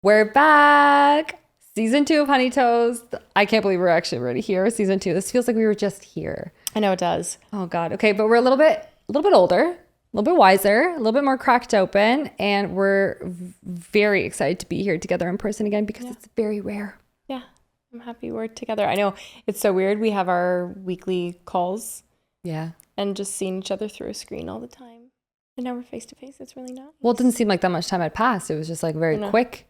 We're back. Season 2 of Honey Toast. I can't believe we're actually already here. Season 2. This feels like we were just here. I know it does. Oh God. Okay, but we're a little bit older, a little bit wiser, a little bit more cracked open, and we're very excited to be here together in person again because it's very rare. Yeah, I'm happy we're together. I know it's so weird. We have our weekly calls. Yeah. And just seeing each other through a screen all the time. And now we're face to face. It's really nice. Well, it didn't seem like that much time had passed. It was just like very quick.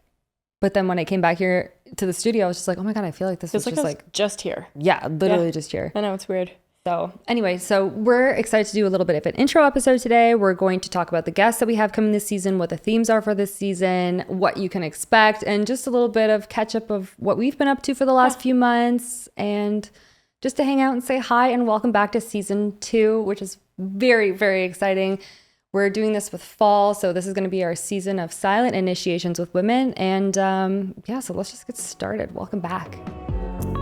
But then when I came back here to the studio, I was just like, oh my God, I feel like this was just here. Yeah, literally just here. I know, it's weird. So anyway, so we're excited to do a little bit of an intro episode today. We're going to talk about the guests that we have coming this season, what the themes are for this season, what you can expect, and just a little bit of catch up of what we've been up to for the last few months, and just to hang out and say hi and welcome back to season 2, which is very, very exciting. We're doing this with fall, so this is going to be our season of silent initiations with women. And so let's just get started. Welcome back.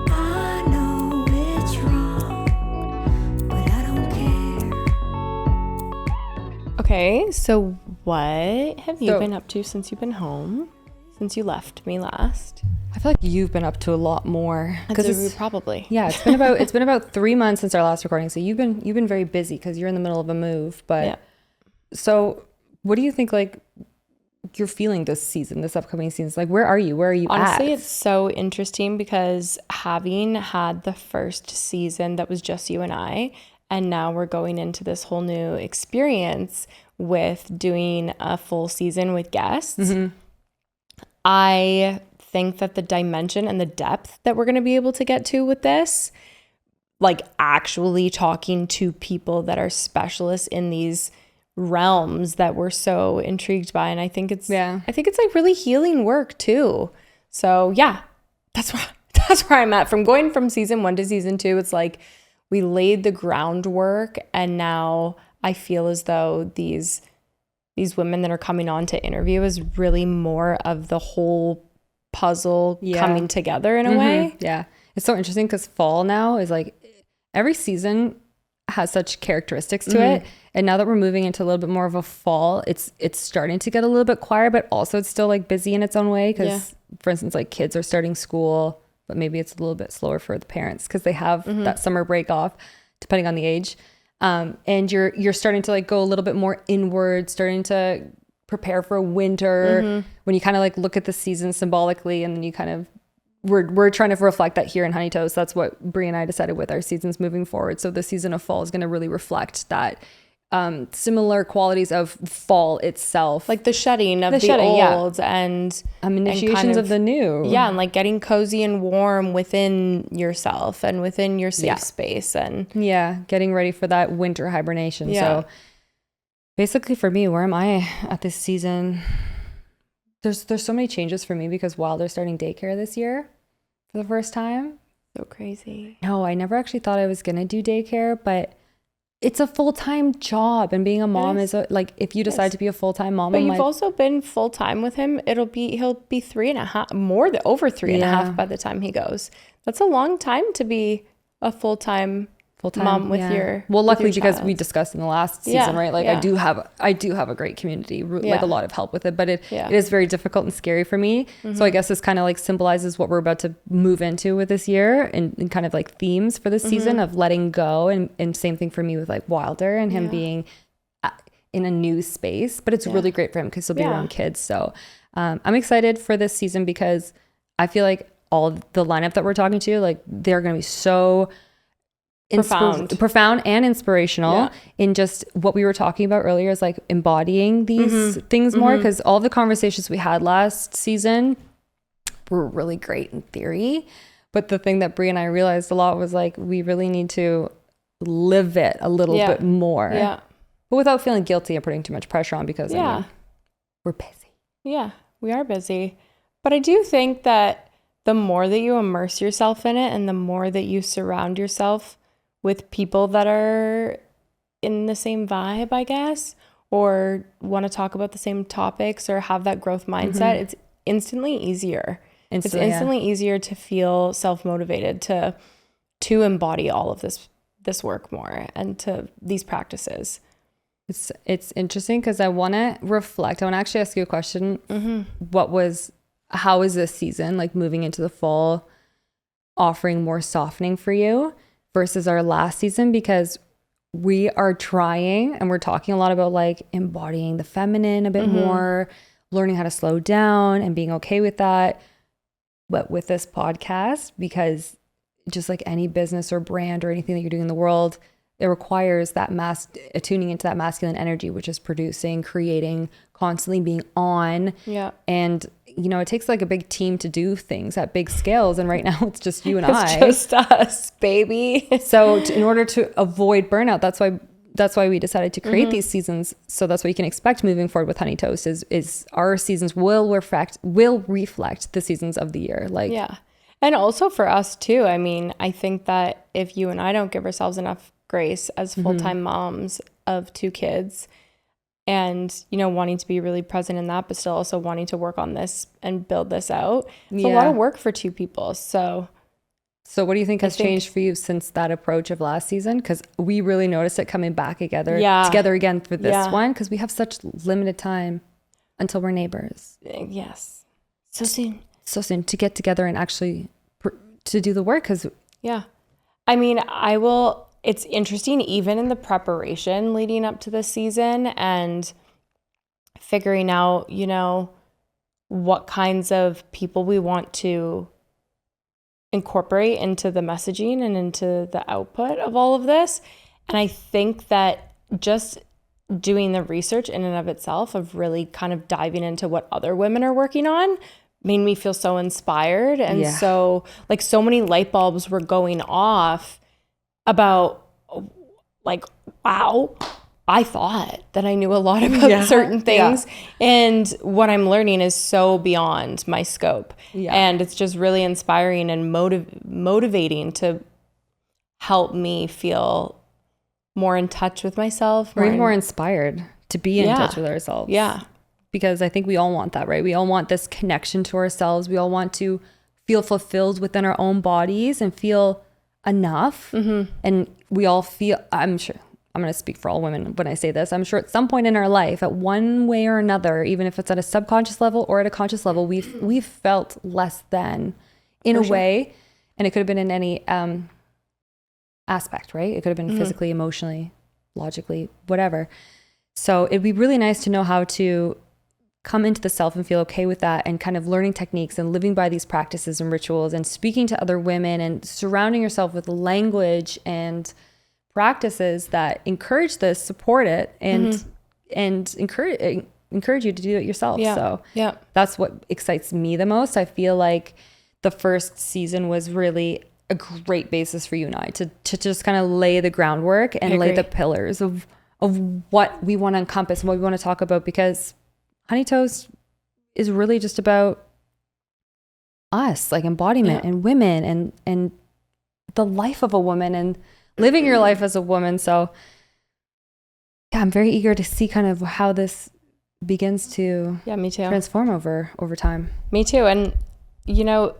I know it's wrong, but I don't care. Okay, so what have you been up to since you've been home? Since you left me last? I feel like you've been up to a lot more. Probably. Yeah, it's been about 3 months since our last recording. So you've been very busy because you're in the middle of a move. But yeah. So what do you think, like, you're feeling this upcoming season? Like, where are you Honestly, at? It's so interesting because having had the first season that was just you and I, and now we're going into this whole new experience with doing a full season with guests. Mm-hmm. I think that the dimension and the depth that we're going to be able to get to with this, like actually talking to people that are specialists in these realms that we're so intrigued by, and I think it's like really healing work too. So yeah, that's where I'm at. From season 1 to season 2, it's like we laid the groundwork, and now I feel as though these women that are coming on to interview is really more of the whole puzzle coming together in a way. Yeah, it's so interesting because fall now is like every season has such characteristics to it, and now that we're moving into a little bit more of a fall, it's starting to get a little bit quieter, but also it's still like busy in its own way because for instance, like kids are starting school, but maybe it's a little bit slower for the parents because they have that summer break off depending on the age, and you're starting to like go a little bit more inward, starting to prepare for winter when you kind of like look at the season symbolically, and then you kind of we're trying to reflect that here in Honey Toast. That's what Brie and I decided with our seasons moving forward. So the season of fall is going to really reflect that similar qualities of fall itself, like the shedding of the old and initiations kind of the new. Yeah, and like getting cozy and warm within yourself and within your safe space, and getting ready for that winter hibernation. Yeah. So basically for me, where am I at this season? There's so many changes for me because Wilder's starting daycare this year for the first time. So crazy. No, I never actually thought I was going to do daycare, but it's a full-time job, and being a mom is like, if you decide to be a full-time mom. But you've also been full-time with him. He'll be 3.5, over 3.5 by the time he goes. That's a long time to be a full-time mom with your luckily because we discussed in the last season, right? Like I do have a great community, like a lot of help with it, but it is very difficult and scary for me. So I guess this kind of like symbolizes what we're about to move into with this year, and kind of like themes for this season of letting go, and same thing for me with like Wilder and him being in a new space, but it's really great for him because he'll be around kids. So I'm excited for this season because I feel like all the lineup that we're talking to, like they're going to be so profound and inspirational in just what we were talking about earlier, is like embodying these things more, because all the conversations we had last season were really great in theory, but the thing that Brie and I realized a lot was like we really need to live it a little bit more, but without feeling guilty and putting too much pressure on, because I mean, we're busy. We are busy, but I do think that the more that you immerse yourself in it, and the more that you surround yourself with people that are in the same vibe, I guess, or want to talk about the same topics or have that growth mindset, it's instantly easier. It's instantly easier to feel self-motivated to embody all of this work more, and to these practices. It's interesting because I want to reflect. I want to actually ask you a question. What was how is this season, like moving into the fall, offering more softening for you versus our last season? Because we are trying, and we're talking a lot about like embodying the feminine a bit more, learning how to slow down and being okay with that. But with this podcast, because just like any business or brand or anything that you're doing in the world, it requires that attuning into that masculine energy, which is producing, creating, constantly being on. Yeah. And, you know, it takes like a big team to do things at big scales. And right now it's just you and It's I. just us, baby. So in order to avoid burnout, that's why we decided to create these seasons. So that's what you can expect moving forward with Honey Toast is our seasons will reflect the seasons of the year. Like, Yeah. And also for us too. I mean, I think that if you and I don't give ourselves enough grace as full-time moms of 2 kids and, you know, wanting to be really present in that, but still also wanting to work on this and build this out, it's a lot of work for 2 people. So what do you think has changed for you since that approach of last season? Because we really noticed it coming back together again for this one, because we have such limited time until we're neighbors. Yes. So soon To get together and actually to do the work. Because I mean, it's interesting even in the preparation leading up to this season and figuring out, you know, what kinds of people we want to incorporate into the messaging and into the output of all of this. And I think that just doing the research in and of itself of really kind of diving into what other women are working on made me feel so inspired. And so like so many light bulbs were going off about like, wow, I thought that I knew a lot about certain things. And what I'm learning is so beyond my scope. And it's just really inspiring and motivating to help me feel more in touch with myself. Or even more inspired to be in touch with ourselves. Yeah. Because I think we all want that, right? We all want this connection to ourselves. We all want to feel fulfilled within our own bodies and feel enough. And we all feel, I'm sure, I'm going to speak for all women when I say this. I'm sure at some point in our life, at one way or another, even if it's at a subconscious level or at a conscious level, we've felt less than in a way. And it could have been in any aspect, right? It could have been physically, emotionally, logically, whatever. So it'd be really nice to know how to come into the self and feel okay with that, and kind of learning techniques and living by these practices and rituals and speaking to other women and surrounding yourself with language and practices that encourage this, support it, and encourage you to do it yourself. So that's what excites me the most. I feel like the first season was really a great basis for you and I to just kind of lay the groundwork and lay the pillars of what we want to encompass and what we want to talk about, because Honey Toast is really just about us, like embodiment and women and the life of a woman and living your life as a woman. So I'm very eager to see kind of how this begins to me too. Transform over time. Me too. And, you know,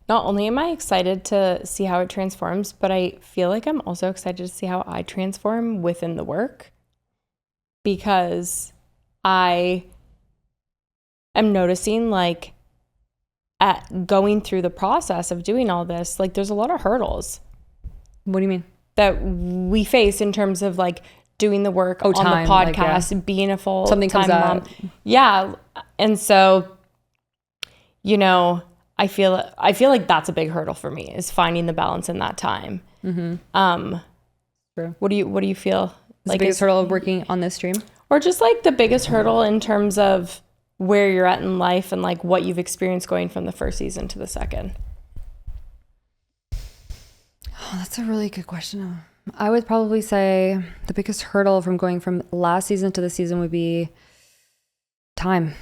not only am I excited to see how it transforms, but I feel like I'm also excited to see how I transform within the work, because I am noticing, like, at going through the process of doing all this, like, there's a lot of hurdles. What do you mean? That we face in terms of like doing the work on time, the podcast, like, being a full-time mom. Yeah. And so, you know, I feel like that's a big hurdle for me, is finding the balance in that time. True. What do you feel like the biggest hurdle of working on this stream? Or just like the biggest hurdle in terms of where you're at in life and like what you've experienced going from the first season to the second? Oh, that's a really good question. I would probably say the biggest hurdle from going from last season to this season would be time.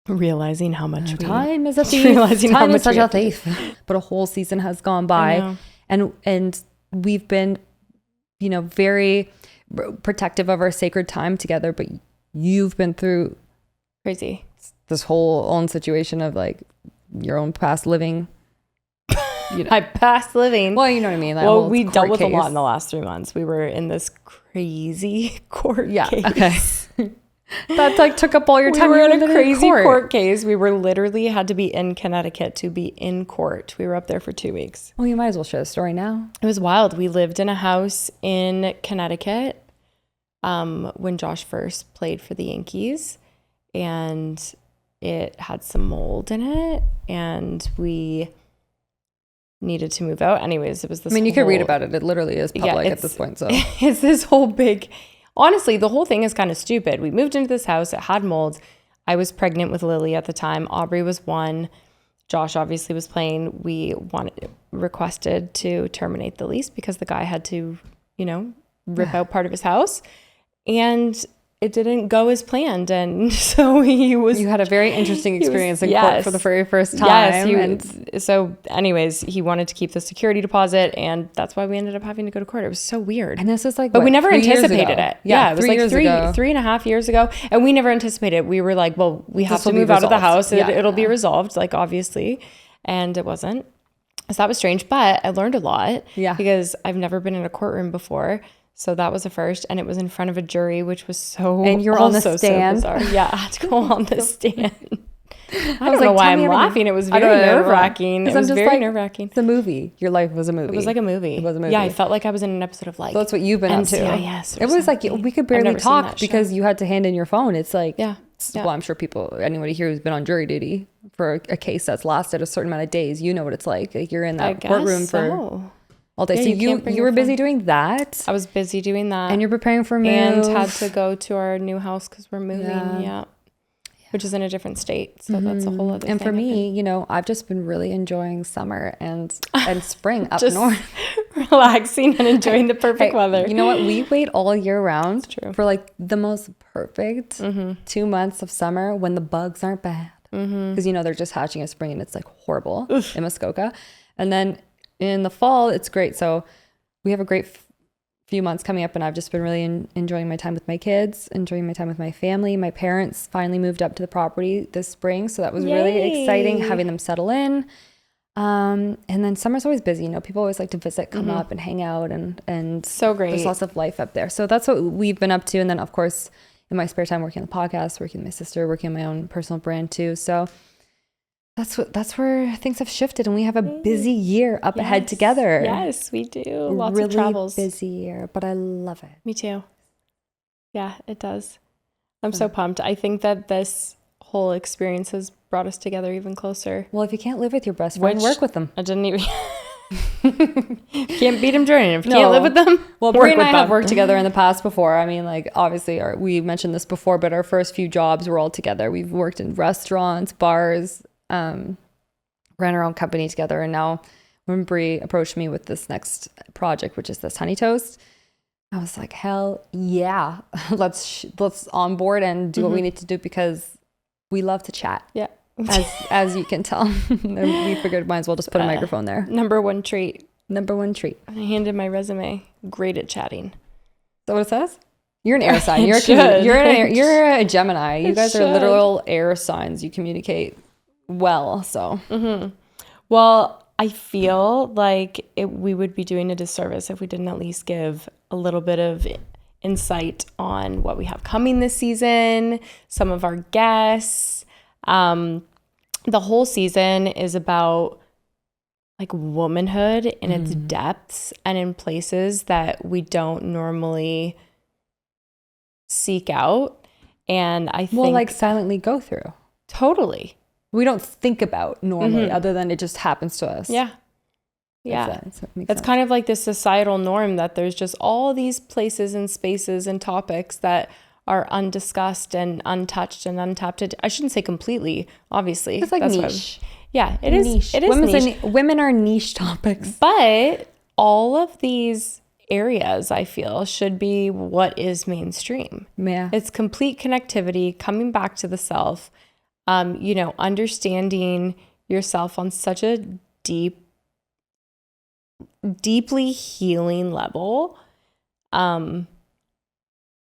Realizing how much time is a thief. Realizing time how much is such a thief. But a whole season has gone by, and we've been, you know, very protective of our sacred time together. But you've been through crazy this whole own situation of like your own past living. You know. My past living. Well, you know what I mean. Well, we dealt with a lot in the last 3 months. We were in this crazy court case. Okay. That like took up all your time. We were You in a were crazy court. court case. We were literally had to be in Connecticut to be in court. We were up there for 2 weeks. Well, you might as well share the story now. It was wild. We lived in a house in Connecticut when Josh first played for the Yankees, and it had some mold in it, and we needed to move out. Anyways, it was this. I mean, you could read whole- about it. It literally is public at this point. So it's this whole big. Honestly, the whole thing is kind of stupid. We moved into this house. It had mold. I was pregnant with Lily at the time. Aubrey was 1. Josh obviously was playing. We requested to terminate the lease because the guy had to, rip out part of his house. And it didn't go as planned. And so you had a very interesting experience in court for the very first time. Yes. So anyways, he wanted to keep the security deposit, and that's why we ended up having to go to court. It was so weird. And this is like, but we never 3 years anticipated ago? it. Yeah, it was like 3.5 years ago. And we never anticipated it. We were like, well, we have to move out of the house. It'll be resolved, like obviously. And it wasn't. So that was strange. But I learned a lot. Yeah. Because I've never been in a courtroom before. So that was a first, and it was in front of a jury, which was so. And you're on the stand. So bizarre. Yeah, I had to go on the stand. I was don't know like, why tell I'm me laughing. It was I very don't know. nerve wracking. It 'Cause I'm was just very like, nerve wracking. It's a movie. Your life was a movie. It was like a movie. It was a movie. Yeah, I felt like I was in an episode of like. So that's what you've been up to. NCIS or It was like something. we could I've barely never seen talk that show. because you had to hand in your phone. It's like, Yeah. Well, I'm sure anybody here who's been on jury duty for a case that's lasted a certain amount of days, you know what it's like. Like you're in that courtroom for all day. Yeah, so you were busy doing that. I was busy doing that. And you're preparing for move. And had to go to our new house because we're moving. Yeah. Which is in a different state. So that's a whole other thing. And for me, I've just been really enjoying summer and spring up just north. relaxing and enjoying the perfect weather. You know what? We wait all year round true. for like the most perfect 2 months of summer when the bugs aren't bad. Because, they're just hatching in spring and it's like horrible in Muskoka. And then in the fall, it's great. So we have a great few months coming up, and I've just been really enjoying my time with my kids, enjoying my time with my family. My parents finally moved up to the property this spring, so that was really exciting, having them settle in. And then summer's always busy. People always like to visit, come up and hang out, and so great. There's lots of life up there. So that's what we've been up to. And then of course in my spare time, working on the podcast, working with my sister, working on my own personal brand too. So that's where things have shifted, and we have a busy year up ahead together. Yes, we do. Lots really of travels. Busy year, but I love it. Me too. Yeah, it does. I'm so pumped. I think that this whole experience has brought us together even closer. Well, if you can't live with your best friend, work with them. I didn't even. Can't beat them joining. If you can't live with them, well, Brie and I have worked together in the past before. I mean, like obviously, we mentioned this before, but our first few jobs were all together. We've worked in restaurants, bars, ran our own company together. And now when Brie approached me with this next project, which is this honey toast, I was like, hell yeah, let's on board and do what we need to do, because we love to chat. Yeah. as you can tell. And we figured might as well just put a microphone there. Number one treat. I handed my resume. Great at chatting. Is that what it says? You're an air sign. You're a Gemini. You guys are literal air signs. You communicate well. So. Well, I feel like we would be doing a disservice if we didn't at least give a little bit of insight on what we have coming this season, some of our guests. The whole season is about like womanhood in its depths and in places that we don't normally seek out. And I think like silently go through. Totally. We don't think about normally other than it just happens to us. Yeah. It's kind of like this societal norm that there's just all these places and spaces and topics that are undiscussed and untouched and untapped. I shouldn't say completely, obviously. It's like niche. It is niche. It is niche. Women are niche topics. But all of these areas, I feel, should be what is mainstream. Yeah. It's complete connectivity, coming back to the self, understanding yourself on such a deeply healing level. But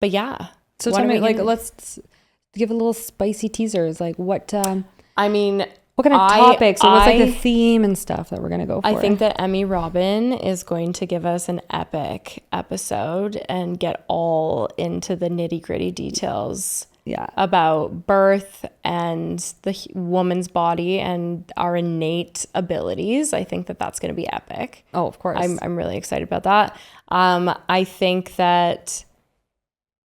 yeah. So tell me, let's give a little spicy teasers. Like what kind of topics or what's like the theme and stuff that we're going to go for? I think that Emmy Robin is going to give us an epic episode and get all into the nitty gritty details Yeah. about birth and the woman's body and our innate abilities. I think that that's going to be epic. Oh, of course. I'm really excited about that. I think that,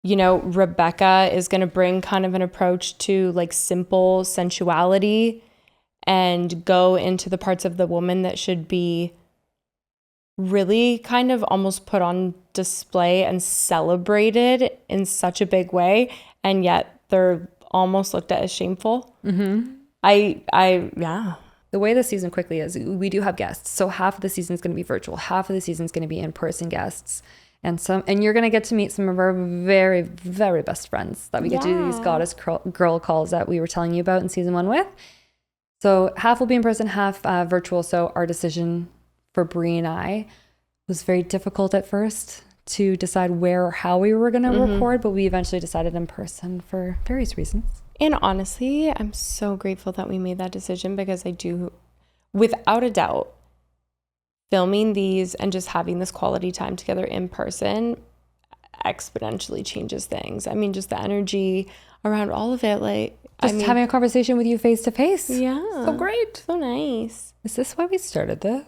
you know, Rebecca is going to bring kind of an approach to like simple sensuality and go into the parts of the woman that should be really kind of almost put on display and celebrated in such a big way, and yet they're almost looked at as shameful. Mm-hmm. Yeah. The way the season quickly is, we do have guests. So half of the season is going to be virtual. Half of the season is going to be in-person guests. And you're going to get to meet some of our very, very best friends that we get to do these goddess girl calls that we were telling you about in season 1 with. So half will be in person, half virtual. So our decision for Brie and I was very difficult at first to decide where or how we were going to record, but we eventually decided in person for various reasons. And honestly, I'm so grateful that we made that decision, because I do, without a doubt, filming these and just having this quality time together in person exponentially changes things. I mean, just the energy around all of it, like Just having a conversation with you face to face. Yeah. So great. So nice. Is this why we started this?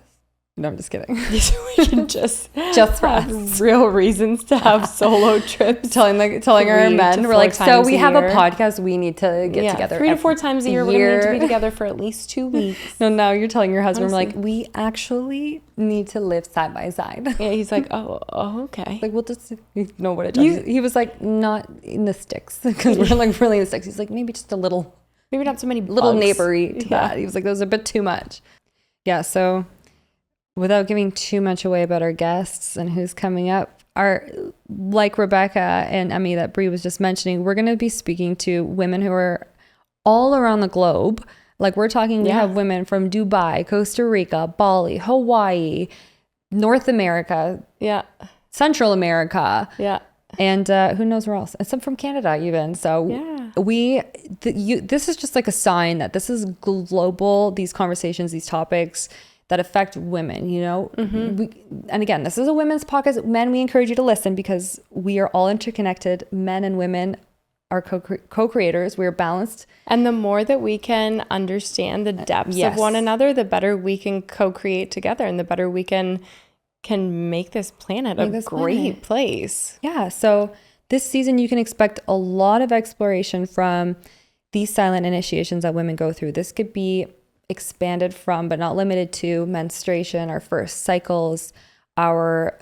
No, I'm just kidding. We can just for us. have real reasons to have solo trips. telling our 3 to men, we're 4 like, so times we a have a year. podcast. We need to get together 3 to 4 times a year. We're going to need to be year. together for at least 2 weeks. No, now you're telling your husband, we're Honestly. like, we actually need to live side by side. Yeah, he's like, oh, okay. Like, we'll just know what it does. He was like, not in the sticks, because we're like really in the sticks. He's like, maybe just a little Maybe not so many little bugs. neighbory to that. He was like, those are a bit too much. Yeah, so without giving too much away about our guests and who's coming up, like Rebecca and Emmy that Brie was just mentioning, we're going to be speaking to women who are all around the globe. Like, we're talking, we have women from Dubai, Costa Rica, Bali, Hawaii, North America, Central America, and who knows where else, and some from Canada even. So this is just like a sign that this is global, these conversations, these topics that affect women, you know. And again, this is a women's podcast. Men, we encourage you to listen, because we are all interconnected. Men and women are co-creators. We're balanced. And the more that we can understand the depths of one another, the better we can co-create together, and the better we can make this planet a great place. Yeah. So this season, you can expect a lot of exploration from these silent initiations that women go through. This could be expanded from, but not limited to, menstruation, our first cycles, our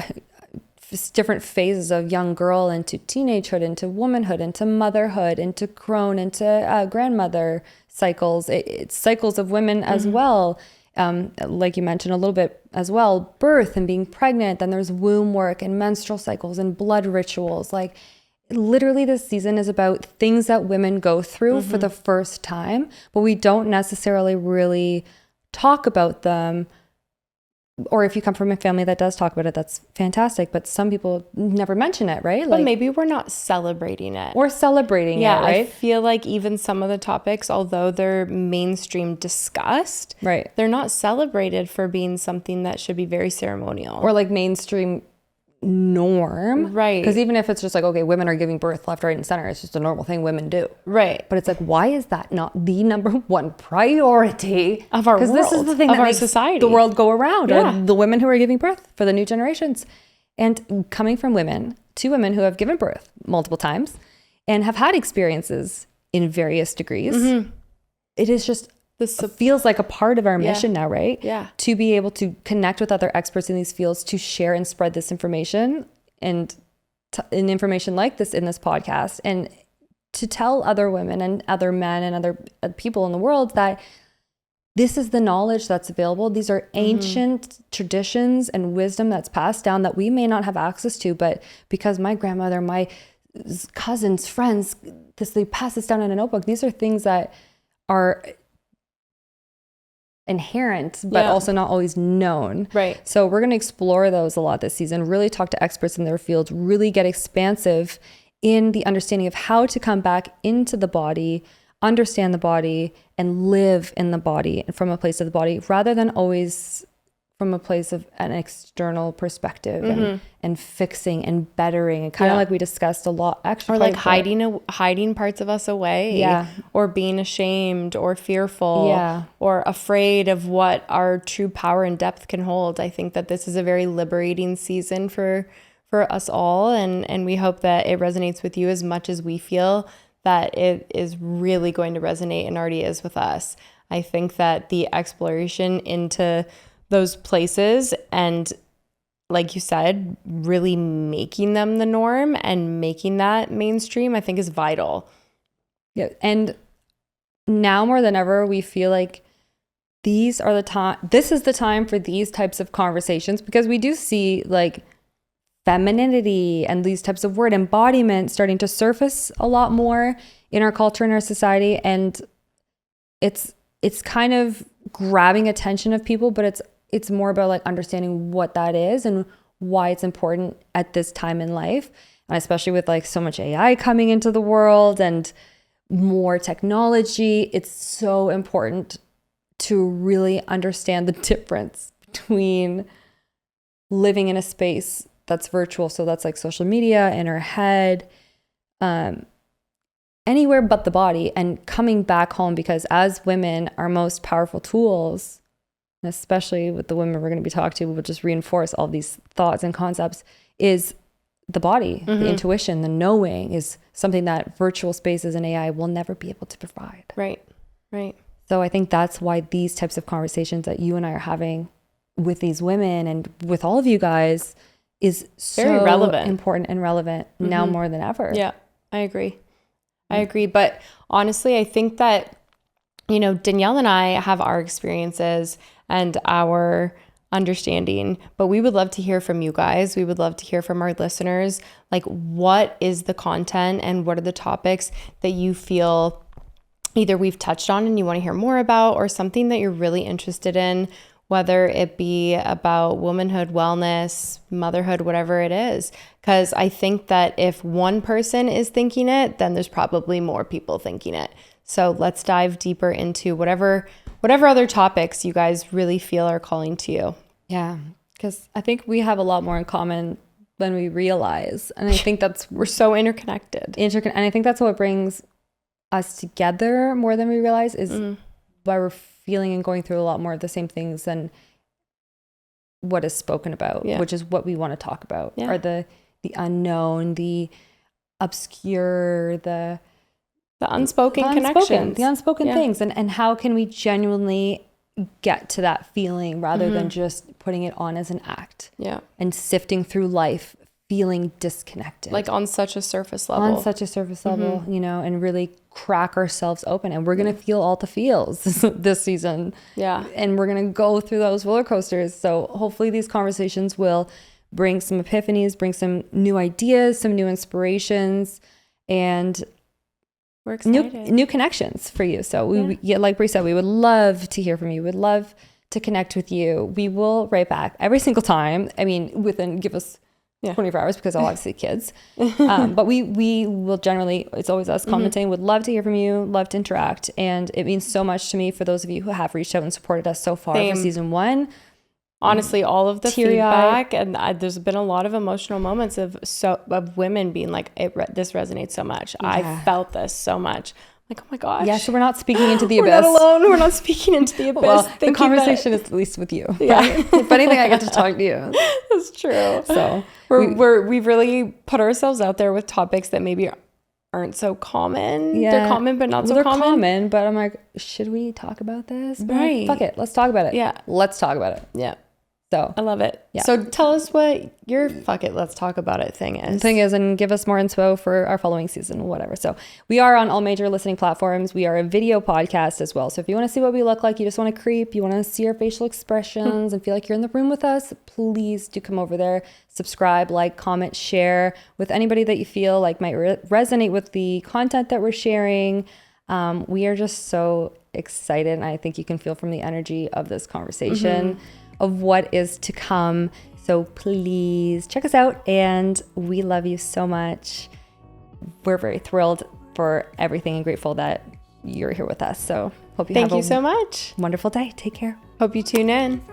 different phases of young girl into teenagehood, into womanhood, into motherhood, into crone, into grandmother cycles. It's cycles of women as well. Like you mentioned a little bit as well, birth and being pregnant. Then there's womb work and menstrual cycles and blood rituals. Like, literally this season is about things that women go through for the first time, but we don't necessarily really talk about them. Or if you come from a family that does talk about it, that's fantastic. But some people never mention it, right? But maybe we're not celebrating it. Or celebrating it, right? I feel like even some of the topics, although they're mainstream discussed, they're not celebrated for being something that should be very ceremonial. Or like mainstream norm. Right. Because even if it's just like, okay, women are giving birth left, right, and center, it's just a normal thing women do. Right. But it's like, why is that not the number one priority of our world? Because this is the thing of that our makes society. The world go around, or the women who are giving birth for the new generations. And coming from women, to women who have given birth multiple times and have had experiences in various degrees, it is just feels like a part of our mission now, right? Yeah. To be able to connect with other experts in these fields, to share and spread this information and information like this in this podcast, and to tell other women and other men and other people in the world that this is the knowledge that's available. These are ancient traditions and wisdom that's passed down that we may not have access to, but because my grandmother, my cousins, friends, they pass this down in a notebook. These are things that are inherent, but also not always known. Right. So we're going to explore those a lot this season, really talk to experts in their field, really get expansive in the understanding of how to come back into the body, understand the body, and live in the body and from a place of the body, rather than always from a place of an external perspective and fixing and bettering, and kind of like we discussed a lot, actually, or like hiding parts of us away, or being ashamed or fearful, or afraid of what our true power and depth can hold. I think that this is a very liberating season for us all, and we hope that it resonates with you as much as we feel that it is really going to resonate, and already is with us. I think that the exploration into those places, and like you said, really making them the norm and making that mainstream, I think is vital. Yeah. And now more than ever, we feel like this is the time for these types of conversations, because we do see like femininity and these types of word embodiment starting to surface a lot more in our culture and our society. And it's kind of grabbing attention of people, but it's more about like understanding what that is and why it's important at this time in life. And especially with like so much AI coming into the world and more technology, it's so important to really understand the difference between living in a space that's virtual, so that's like social media, in our head, anywhere but the body, and coming back home, because as women, our most powerful tools, and especially with the women we're going to be talking to, will just reinforce all these thoughts and concepts, is the body. The intuition, the knowing is something that virtual spaces and AI will never be able to provide. Right. So I think that's why these types of conversations that you and I are having with these women and with all of you guys is very so relevant, important and relevant now more than ever. Yeah, I agree. But honestly, I think that, Danielle and I have our experiences and our understanding, but we would love to hear from you guys. We would love to hear from our listeners. Like, what is the content and what are the topics that you feel either we've touched on and you want to hear more about, or something that you're really interested in, whether it be about womanhood, wellness, motherhood, whatever it is. Because I think that if one person is thinking it, then there's probably more people thinking it. So let's dive deeper into whatever other topics you guys really feel are calling to you. Yeah, because I think we have a lot more in common than we realize. And I think we're so interconnected. And I think that's what brings us together more than we realize, is why we're feeling and going through a lot more of the same things than what is spoken about, which is what we want to talk about, are the unknown, the obscure, the unspoken connections, the unspoken things, and how can we genuinely get to that feeling rather than just putting it on as an act, and sifting through life feeling disconnected, like on such a surface level, and really crack ourselves open. And we're gonna feel all the feels this season, and we're gonna go through those roller coasters. So hopefully these conversations will bring some epiphanies, bring some new ideas, some new inspirations, and we're excited. New connections for you. So like Brie said, we would love to hear from you. We'd love to connect with you. We will write back every single time. I mean, give us 24 hours, because I'll obviously kids. But we will generally, it's always us commenting. Would love to hear from you, love to interact. And it means so much to me for those of you who have reached out and supported us so far for season 1. Honestly, all of the feedback, and there's been a lot of emotional moments of women being like, this resonates so much. I felt this so much. Like, oh my gosh. Yeah, so we're not speaking into the abyss. We're not alone. We're not speaking into the abyss. Well, the conversation is at least with you. Yeah. If anything, I get to talk to you. That's true. So we've really put ourselves out there with topics that maybe aren't so common. Yeah. They're common, but not so common. But I'm like, should we talk about this? Right. Fuck it. Let's talk about it. Yeah. Let's talk about it. Yeah. So I love it. Yeah. So tell us what your fuck it, let's talk about it thing is. And give us more inspo for our following season, whatever. So we are on all major listening platforms. We are a video podcast as well. So if you want to see what we look like, you just want to creep, you want to see our facial expressions and feel like you're in the room with us, please do come over there, subscribe, like, comment, share with anybody that you feel like might resonate with the content that we're sharing. We are just so excited. And I think you can feel from the energy of this conversation of what is to come. So please check us out, and we love you so much. We're very thrilled for everything and grateful that you're here with us. So hope you have Thank you so much. Wonderful day. Take care. Hope you tune in.